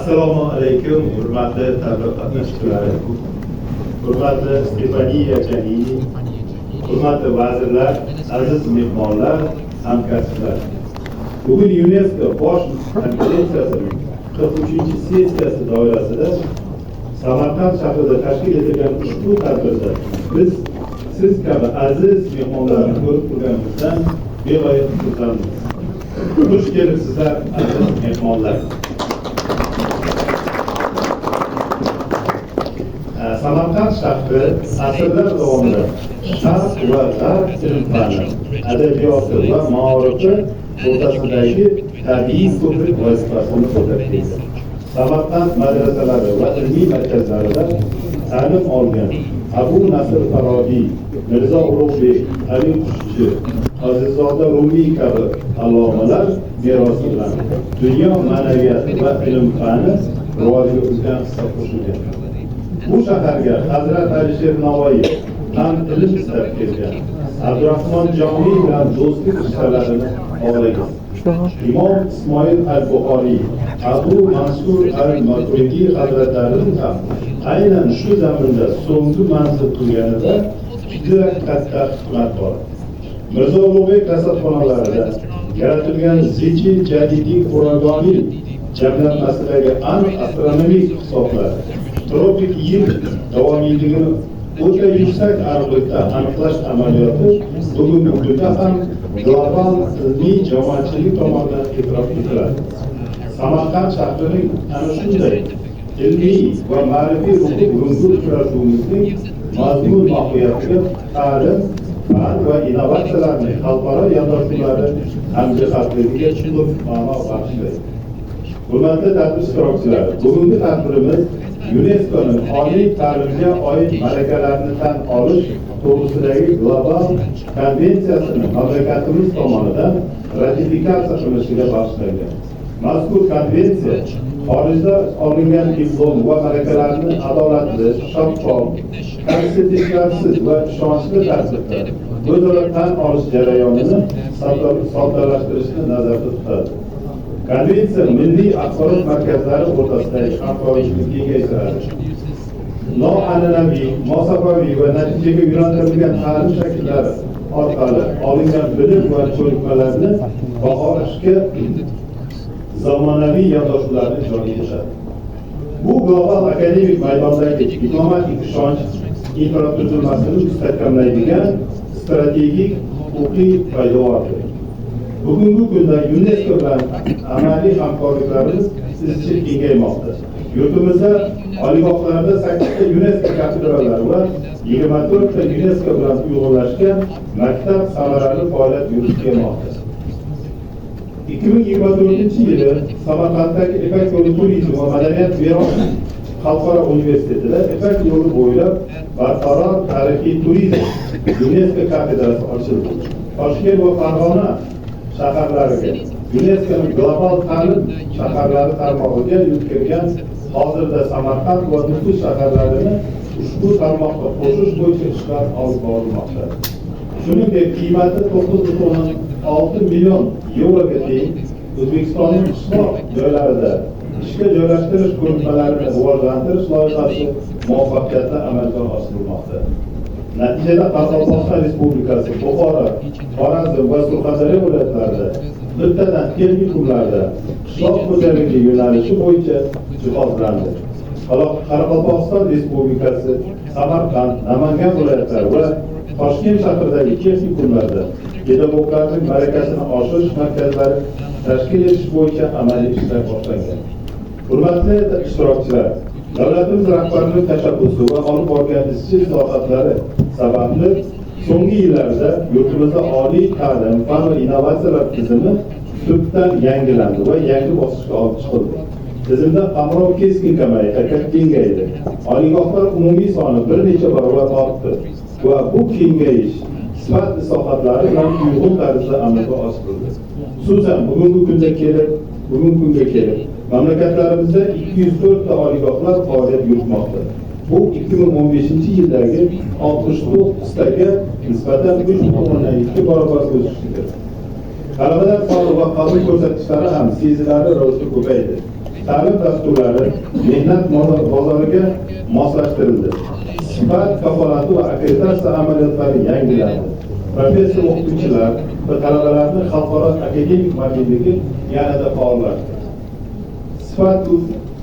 Assalomu alaykum, hurmatli tadbir qatnashchilari, hurmatli Stefaniya Kanini, hurmatli vazirlar, aziz mehmonlar, hamkasblar. Bugun UNESCO bosh konferensiyasining 43-sessiyasi doirasida Samarqand shahrida tashkil etilgan ushbu tadbirda biz siz kabi aziz mehmonlarni ko'rib turganimizdan beg'oyat xursandmiz. Xush kelibsizlar aziz mehmonlar. Samarqand shahri asrlar davomida sharq va g'arb ilm-fani, adabiyoti va ma'rifi o'rtasidagi tabiiy ko'prik vazifasini o'tagan. Samarqand madrasalari va ilmiy markazlarida ta'lim olgan Abu Nasr Farodiy, Mirzo Ulug'bek, Ali Qushchi, Azizzoda Rumiy kabi allomalar merosi bilan dunyo ma'naviyati va ilm-fani rivojiga ulkan hissa qo'shilgan. Bu shaharga Hazrat Alisher Navoiy ham ilm istab kelgan. Abdurahmon Jomiy bilan do'stlik rishtalarini bog'lagan. Imom Ismoil al-Buxoriy, Abu Mansur al-Maturidiy hazratlarining ham aynan shu zaminda so'nggi manzil qilganida juda katta hikmat bor. Mirzo Ulug'bek rasadxonalarida yaratilgan Zichi Jadidiy Qur'oniy jamlanmasidagi aniq astronomik hisoblar tropik yil davomiyligini o'ta yuksak aniqlikda aniqlash amaliyoti bugungi kunda ham global ilmiy jamoatchilik tomonidan e'tirof etiladi. Samarqand shahrining ana shunday ilmiy va ma'rifiy ruhi uchrashuvimizning mazmun mohiyatiga ta'lim, fan va innovatsiyalarning xalqaro yondashuvlari hamjihatligiga chuqur ma'no bag'ishlaydi. Hurmatli tadbir ishtirokchilari, bugungi tadbirimiz UNESCO'ning oliy ta'limga oid malakalarni tan olish to'g'risidagi global konvensiyasini mamlakatimiz tomonidan ratifikatsiya qilishiga bag'ishlangan. Mazkur konvensiya xorijda olingan diplom va malakalarni adolatli, shaffof, kamsitishlarsiz va ishonchli tartibda o'zaro tan olish jarayonini soddalashtirishni nazarda tutadi. Konvensiya milliy axborot markazlari o'rtasidagi hamkorlikni kengaytiradi. Noan'anaviy, masofaviy va natijaga yo'naltirilgan ta'lim shakllari orqali olingan bilim va ko'nikmalarni baholashga zamonaviy yondashuvlarni joriy etadi. Bu global akademik maydondagi diplomatik ishonch infratuzilmasini mustahkamlaydigan strategik huquqiy poydevordir. Bugungi kunda UNESCO bilan amaliy hamkorliklarimiz izchil kengaymoqda. Yurtimizda oliygohlarda 8 ta UNESCO kafedralari va 24 ta UNESCO bilan uyg'unlashgan maktab samarali faoliyat yuritib kelmoqda. 2024-yili Samarqanddagi Ipak yo'li turizm va madaniyat merosi xalqaro universitetida Ipak yo'li bo'ylab barqaror tarixiy turizm UNESCO kafedrasi ochildi. Toshkent va Farg'ona shaharlariga UNESCOning global ta'lim shaharlari tarmog'iga yutkirgan hozirda Samarqand va Nutq shaharlarini ushbu tarmoqqa qo'shish bo'yicha ishlar olib borilmoqda. Shuningdek, qiymati 9,6 million yevroga teng O'zbekistonning qishloq joylarida ishga joylashtirish ko'nikmalarini rivojlantirish loyihasi muvaffaqiyatli amalga oshirilmoqda. Natijada Qoraqalpog'iston Respublikasi, Buxoro, Xorazm va Surxondaryo viloyatlarida bittadan kelgi kunlarda qishloq xo'jaligi yo'nalishi bo'yicha jihozlandi. Qoraqalpog'iston Respublikasi, Samarqand, Namangan viloyatlari va Toshkent shahridagi kelgi kunlarda pedagoglarning malakasini oshirish markazlari tashkil etish bo'yicha amaliy ishlar boshlangan. Hurmatli ishtirokchilar, davlatimiz rahbarining tashabbusi va olib borgan izchil islohotlari sababli so'nggi yillarda yurtimizda oliy ta'lim, fan va innovatsiyalar tizimi tubdan yangilandi va yangi bosqichga olib chiqildi. Tizimda qamrov keskin kengaydi. Oliygohlar umumiy soni bir necha barobar ortdi va bu kengayish sifat islohotlari bilan uyg'un tarzda amalga oshirildi. Xususan bugungi kunga kelib mamlakatlarimizda 204 ta oliygohlar faoliyat yuritmoqda. Bu 2015-yildagi 69 taga nisbatan 3,2 barobar o'sishdir. Talabalar soni va qabul ko'rsatkichlari ham sezilarli ravishda ko'paydi. ta'lim dasturlari mehnat bozoriga moslashtirildi. Sifat kafolati va akkreditatsiya amaliyotlari yangilandi. Professor o'qituvchilar va talabalarning xalqaro akademik mobiligi yanada faollashdi. Sifat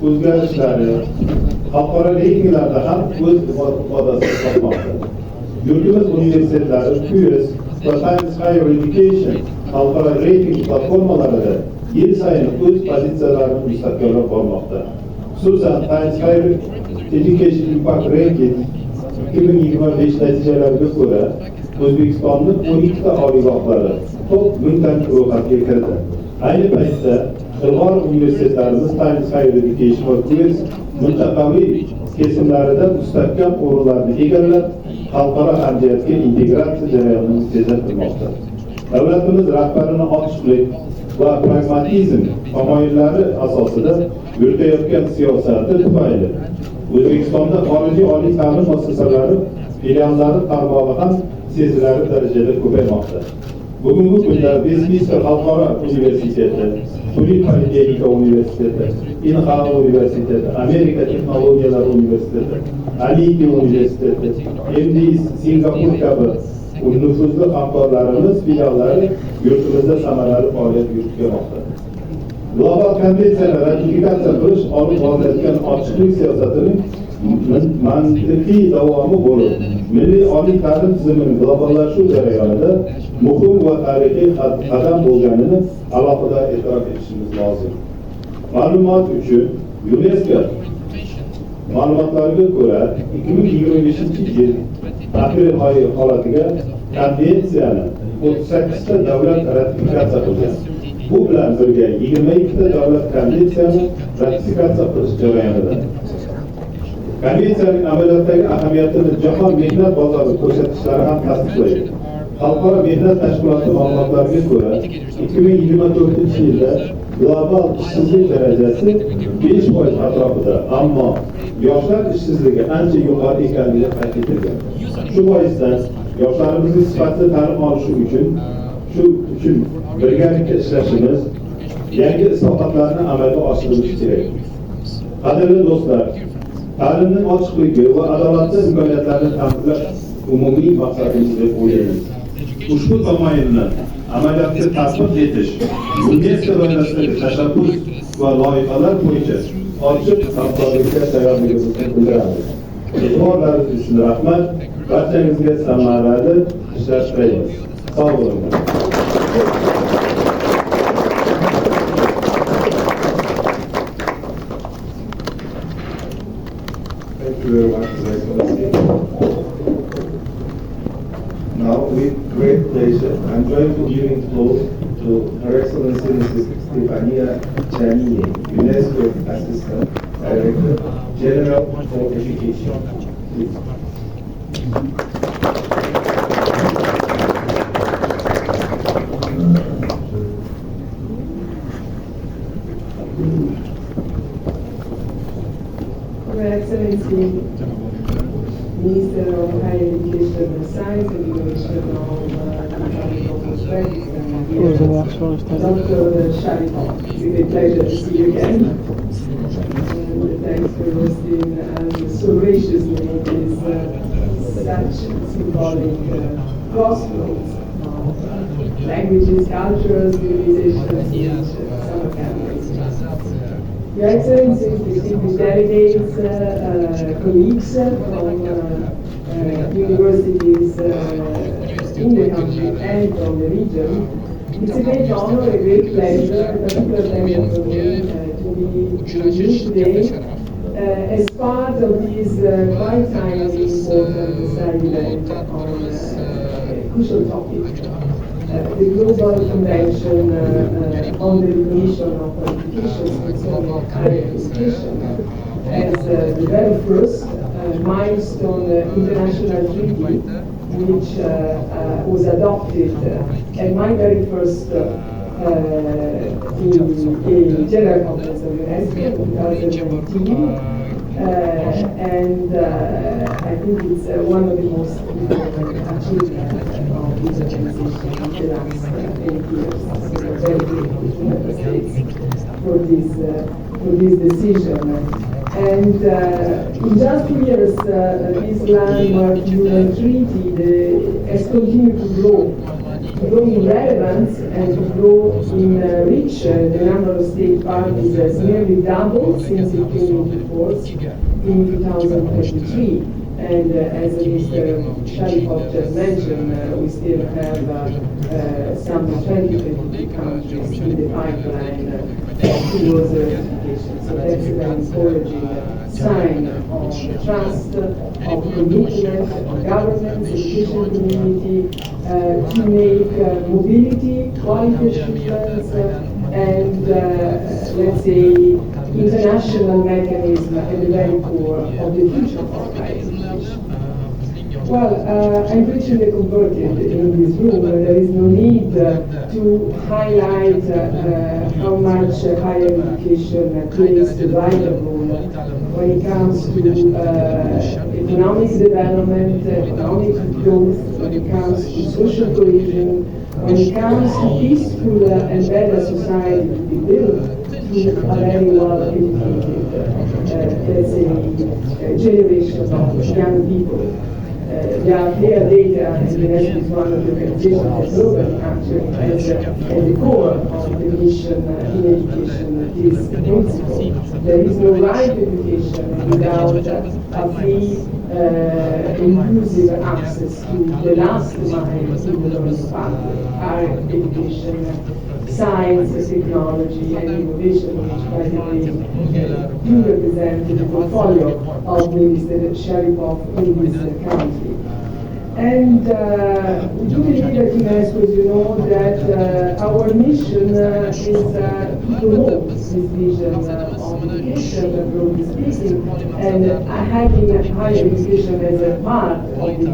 o'zgarishlari xalqaro reytinglarda ham o'z ifodasini topmoqda. Yurtimiz universitetlari QS va Times Higher Education xalqaro reyting platformalarida yil sayin o'z pozitsiyalarini mustahkamlab bormoqda. Xususan Times Higher Education Impact Ranking 2025 natijalariga ko'ra O'zbekistonning 12 ta oliygohlari top 1000 ro'yxatga kirdi. Ayni paytda ilg'or universitetlarimiz Times Higher Education va QS mintaqaviy kesimlarida mustahkam o'rinlarni egallab, xalqaro hamjiyatga integratsiya jarayonini tezlatmoqda. Davlatimiz rahbarining ochiqlik va pragmatizm tamoyillari asosida yuritayotgan siyosati tufayli O'zbekistonda xorijiy oliy ta'lim muassasalari filiallari tarmog'i ham sezilarli darajada ko'paymoqda. Bugungi kunda Westminster xalqaro universiteti, Turin Politexnika universiteti, Inha universiteti, Amerika texnologiyalar universiteti, Amiti universiteti, MD Singapur kabi nufuzli hamkorlarimiz filiallari yurtimizda samarali faoliyat yuritmoqda. Global konvensiyani ratifikatsiya qilish olib borilayotgan ochiqlik siyosatining mantiqiy davomi bo'lib, milliy oliy ta'lim tizimining globallashuv jarayonida muhim va tarixiy qadam bo'lganini alohida e'tirof etishimiz lozim. Ma'lumot uchun, UNESCO ma'lumotlariga ko'ra 2025-yil aprel oyi holatiga konvensiyani 38 ta davlat ratifikatsiya qilgan. Bu bilan birga 22 ta davlat konvensiyani ratifikatsiya qilish jarayonida. Konvensiyaning amaliyotdagi ahamiyatini jahon mehnat bozori ko'rsatkichlari ham tasdiqlaydi. Xalqaro mehnat tashkiloti ma'lumotlariga ko'ra, 2024-yilda global ishsizlik darajasi 5% atrofida, ammo yoshlar ishsizligi ancha yuqori ekanligi qayd etilgan. Shu boisdan yoshlarimizning sifatli ta'lim olishi uchun birgalikda ishlashimiz, yangi islohotlarni amalga oshirishimiz kerak. Qadrli do'stlar, ta'limning ochiqligi va adolatli imkoniyatlarni ta'minlash umumiy maqsadimiz deb o'ylaymiz. Ushbu tamoyilni amaliyotga tatbiq etish, UNESCO doirasidagi tashabbus va loyihalar bo'yicha ochiq hamkorlikka tayyorligimizni bildiramiz. E'tiborlaringiz uchun rahmat. Barchangizga samarali ishlar tilaymiz. Sog' bo'linglar. Thank you very much, His Excellency. Now, with great pleasure, I'm going to give the floor to Her Excellency Mrs. Stefania Giannini, UNESCO Assistant Director General for Education. Please. Your Excellency, Minister of Higher Education and Science and Innovation of Dr. Sharipov. It's a great pleasure to see you again. And thanks for hosting so graciously this such symbolic crossroads of languages, cultures, civilizations, and summer families. Your Excellencies, distinguished delegates, colleagues from universities in the country and from the region, it's a great honor, a great pleasure, a particular pleasure for me to be with you today as part of this quite timely important side event on a crucial topic. The Global Convention on the Recognition of Qualifications concerning higher education as the very first milestone international treaty which was adopted at my very first in General Conference of UNESCO in 2019. And I think it's one of the most important achievements of this organization in the last 8 years. So we're very grateful to Member States for this decision. And in just 2 years, this landmark UN treaty has continued to grow in relevance and to grow in reach. The number of state parties has nearly doubled since it came into force in 2023. And as Mr. Sharipov just mentioned, we still have some 20 countries in the pipeline towards ratification. So that's a very encouraging sign of trust, of commitment of governments, education community to make mobility, quality achievements, and let's say international mechanism at the very core of the future of higher education. Well, I'm preaching the converted in this room, and there is no need to highlight how much higher education plays the vital role when it comes to economic development, economic growth, when it comes to social cohesion, when it comes to peaceful and better society to be built through a very well-educated, let's say, generation of young people. There are clear data, and UNESCO is one of the organizations that globally actually has at the core of the mission in education this principle. There is no right education without a free, inclusive access to the last mile in the learning pathway, higher education, science, technology, and innovation, which by the way do represent the portfolio of Minister Sharipov in this country. And we do believe at UNESCO, as you know, that our mission is to promote this vision of education, broadly speaking, and having higher education as a part of it.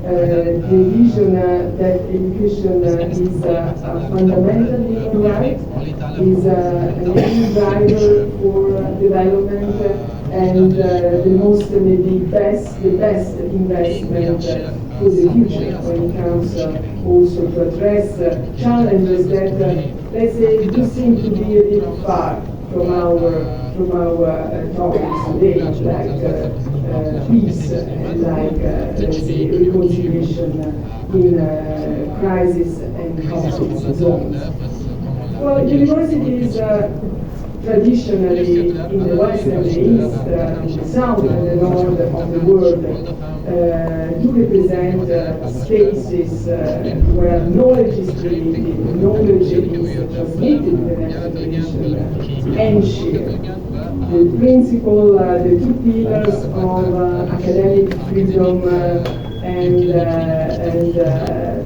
The vision that education is a fundamental human right, is a main driver for development, and the most, maybe the best investment for the future when it comes also to address challenges that, let's say, do seem to be a bit far from our topics today, like peace and like, let's say, reconciliation in crisis and conflict zones. Well, universities traditionally in the West and the East, in the South and the North of the world, do represent spaces where knowledge is created, knowledge is transmitted to the next generation and shared. The principle, the two pillars of academic freedom and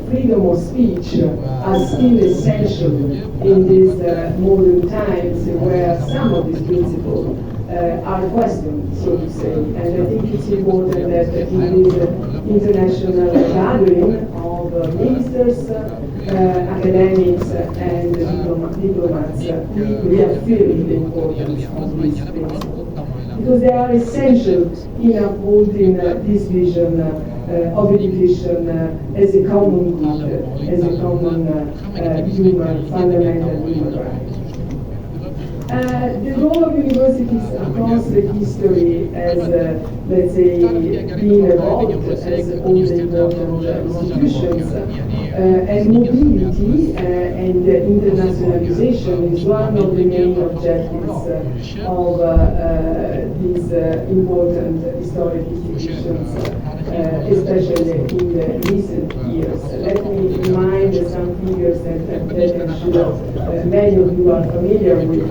freedom of speech are still essential in these modern times where some of these principles are questioned, so to say. And I think it's important that in this international gathering of ministers, academics, and diplomats, we reaffirm the importance of these principles, because they are essential in upholding this vision of education as a common good, as a common human, fundamental human right. The role of universities across the history as, let's say, being evolved as all the important institutions, and mobility and internationalization is one of the main objectives of these important historic institutions, especially in the recent years. Let me remind some figures that I'm sure many of you are familiar with.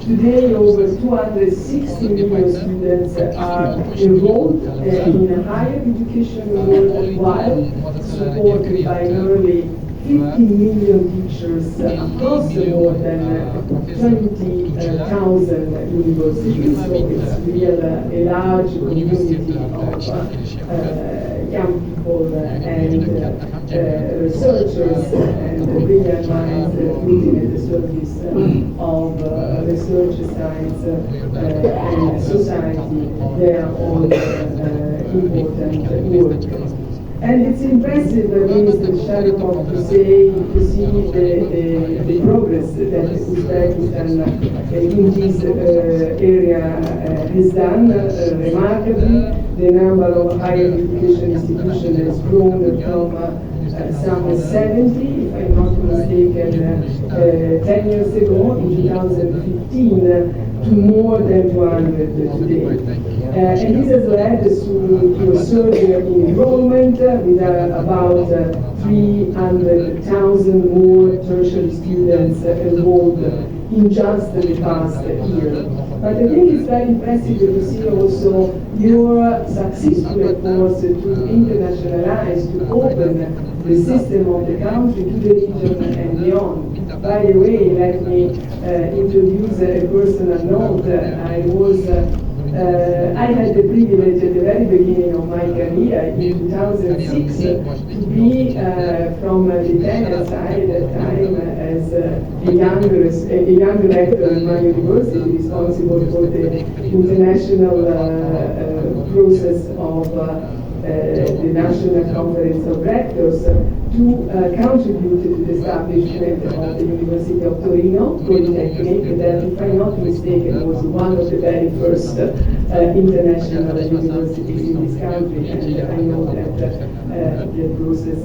Today, over 260 million students are enrolled in higher education worldwide, supported by nearly 50 million teachers across more than 20,000 universities. So it's really a large community of young people and researchers and brilliant minds putting at the service of research, science, and society their own important work. And it's impressive, Minister Sharipov, to see the progress that Uzbekistan in this area has done remarkably. The number of higher education institutions has grown from some 70, if I'm not mistaken, 10 years ago, in 2015, to more than 200 today. And this has led to a surge in enrollment with about 300,000 more tertiary students enrolled in just the past year. But I think it's very impressive to see also your successful efforts to internationalize, to open the system of the country to the region and beyond. By the way, let me introduce a personal note. I had the privilege at the very beginning of my career in 2006 to be from the Italian side at the time as a young rector in my university, responsible for the international process of the National Conference of Rectors, to contribute to the establishment of the University of Torino Polytechnic, that, if I'm not mistaken, was one of the very first international universities in this country, and I know that the process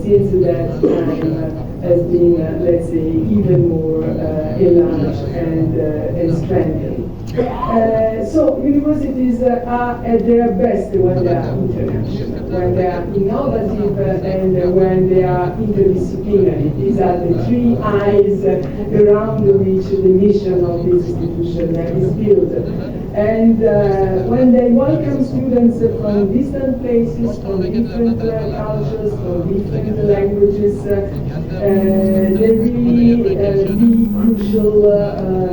since that time has been, let's say, even more enlarged and strengthened. So universities are at their best when they are international, when they are innovative, and when they are interdisciplinary. These are the three eyes around which the mission of this institution is built. And when they welcome students from distant places, from different cultures, from different languages, they really be crucial,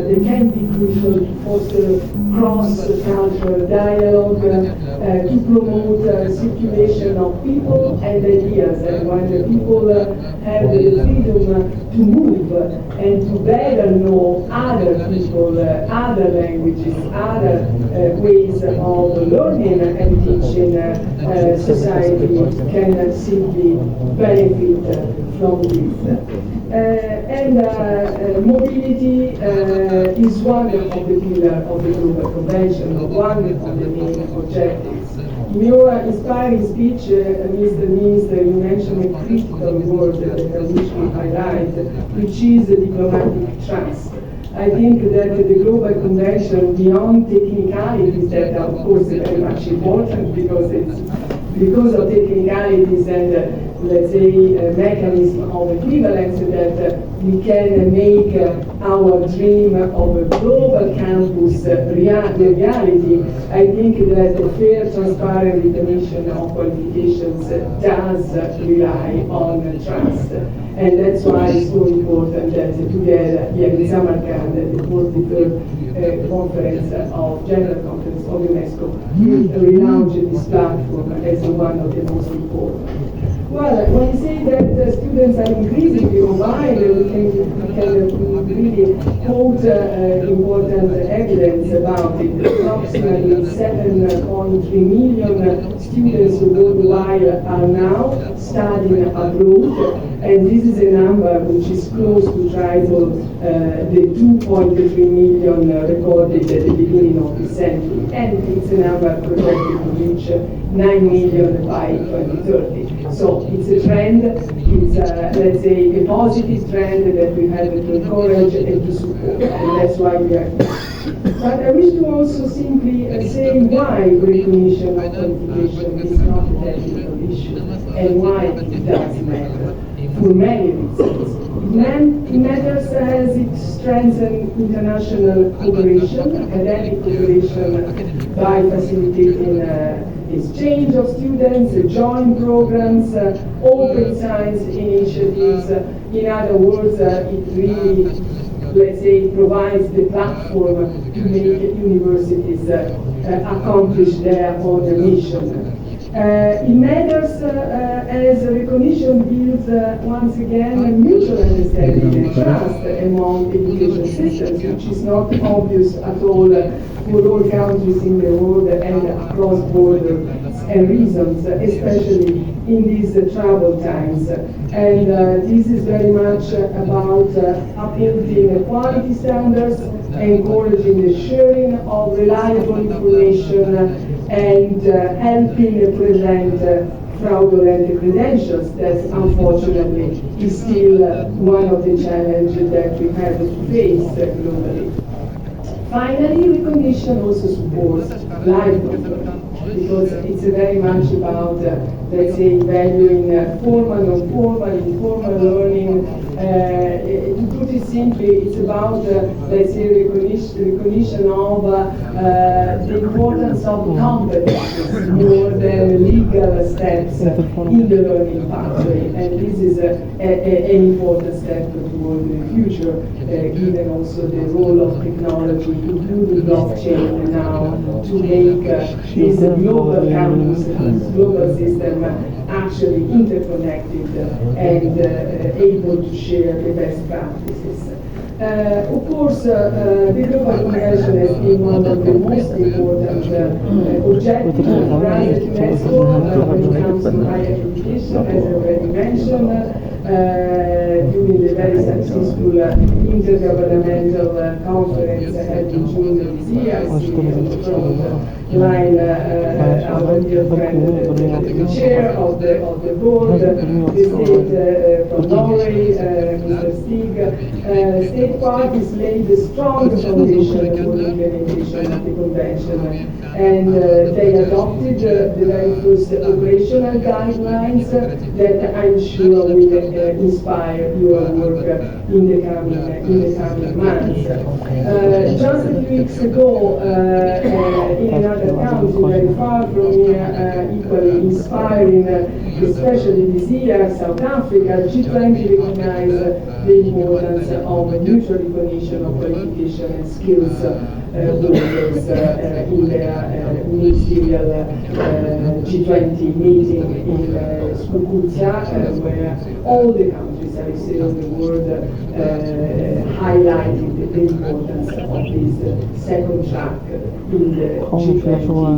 they can be crucial to foster cross-cultural dialogue, to promote circulation of people and ideas. And when the people have the freedom to move and to better know other people, other languages, other ways of learning and teaching, society can simply benefit from this. Mobility is one of the pillars of the Global Convention, one of the main objectives. In your inspiring speech, Mr. Minister, you mentioned a critical word that I wish to highlight, which is diplomatic trust. I think that the Global Convention, beyond technicalities that are of course very much important because of technicalities and let's say a mechanism of equivalence, that we can make our dream of a global campus reality. I think that a fair, transparent recognition of qualifications does rely on trust. And that's why it's so important that together here in Samarkand, the 43rd Conference of General Conference of UNESCO will relaunch this platform as one of the most important. Well, when you say that students are increasingly mobile, we can really quote important evidence about it. Approximately 7.3 million students worldwide are now studying abroad, and this is a number which is close to triple the 2.3 million recorded at the beginning of the century, and it's a number projected to reach 9 million by 2030. So it's a trend, it's let's say a positive trend that we have to encourage and to support, and that's why we are here. But I wish to also simply say why recognition of qualification is not a technical issue, and why it does matter, for many reasons. It matters as it strengthens international cooperation, academic cooperation, by facilitating exchange of students, joint programs, open science initiatives. In other words, it really, let's say, provides the platform to make universities accomplish their own mission. It matters as recognition builds once again a mutual understanding and trust among education systems, which is not obvious at all for all countries in the world and across borders and regions, especially in these troubled times. And this is very much about upholding quality standards, encouraging the sharing of reliable information, and helping prevent fraudulent credentials that unfortunately is still one of the challenges that we have to face globally. Finally, recognition also supports lifelong learning, because it's very much about, let's say, valuing formal, non-formal, informal learning. To put it simply, it's about, let's say, recognition of the importance of competences more than legal steps in the learning pathway. And this is an important step toward the future, given also the role of technology, including blockchain now, to make this global campus, this global system actually interconnected and able to share the best practices. Of course, the Global Convention has been one of the most important objectives for us at UNESCO when it comes to higher education, as I already mentioned. During the very successful intergovernmental conference held in June this year, I see on the front line our dear friend, the chair of the board, the state from Norway, Mr. Stig. State parties laid a strong foundation for the implementation of the convention, and they adopted the very first operational guidelines that I'm sure will inspire your work in the coming months. Just a few weeks ago, in another country very far from here, equally inspiring, especially this year, South Africa, G20 recognized the importance of mutual recognition of qualification and skills holders in their ministerial G20 meeting in Skukuza, where all the countries, I say, of the world highlighted the importance of this second track in the G20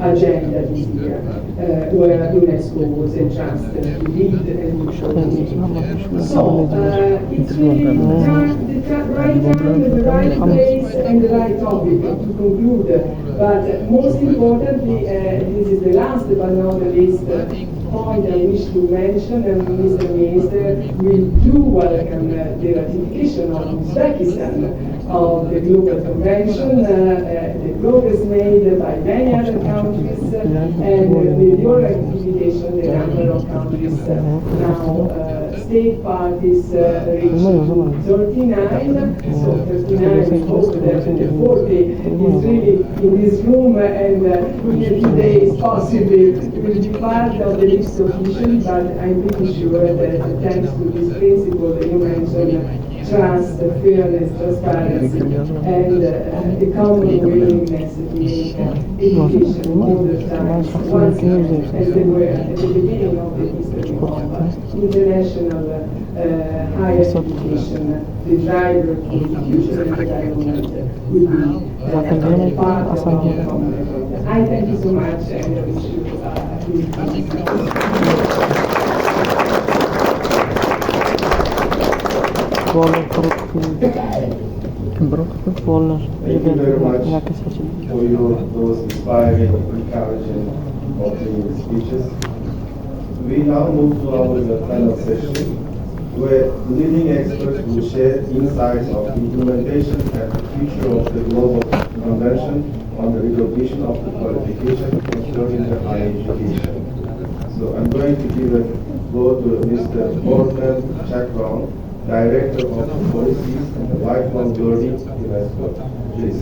agenda this year, where UNESCO was entrusted to lead and to show the So it's really the right time, the right place, and the right topic to conclude. But most importantly, this is the last but not the least point I wish to mention, and Mr. Minister, we do welcome the ratification of Uzbekistan of the Global Convention, the progress made by many other countries, and with your ratification, the number of countries now state parties reached 39, so 39, we hope that the 40 is really in this room, and in a few days possibly will be part of the list officially, but I'm pretty sure that thanks to this principle that you mentioned, trust, fairness, transparency, and the common willingness to make education all the time, once as they were at the beginning of the history of international higher education, the driver for the future environment will be part of our common effort. I thank you so much, and I wish you Thank you very much for those inspiring, encouraging, opening speeches. We now move to our panel session, where leading experts will share insights of implementation and the future of the Global Convention on the recognition of the qualification concerning the higher education. So I'm going to give the floor to Mr. Morgan Chakron, Director of Policies and Lifelong Learning, UNESCO. Please.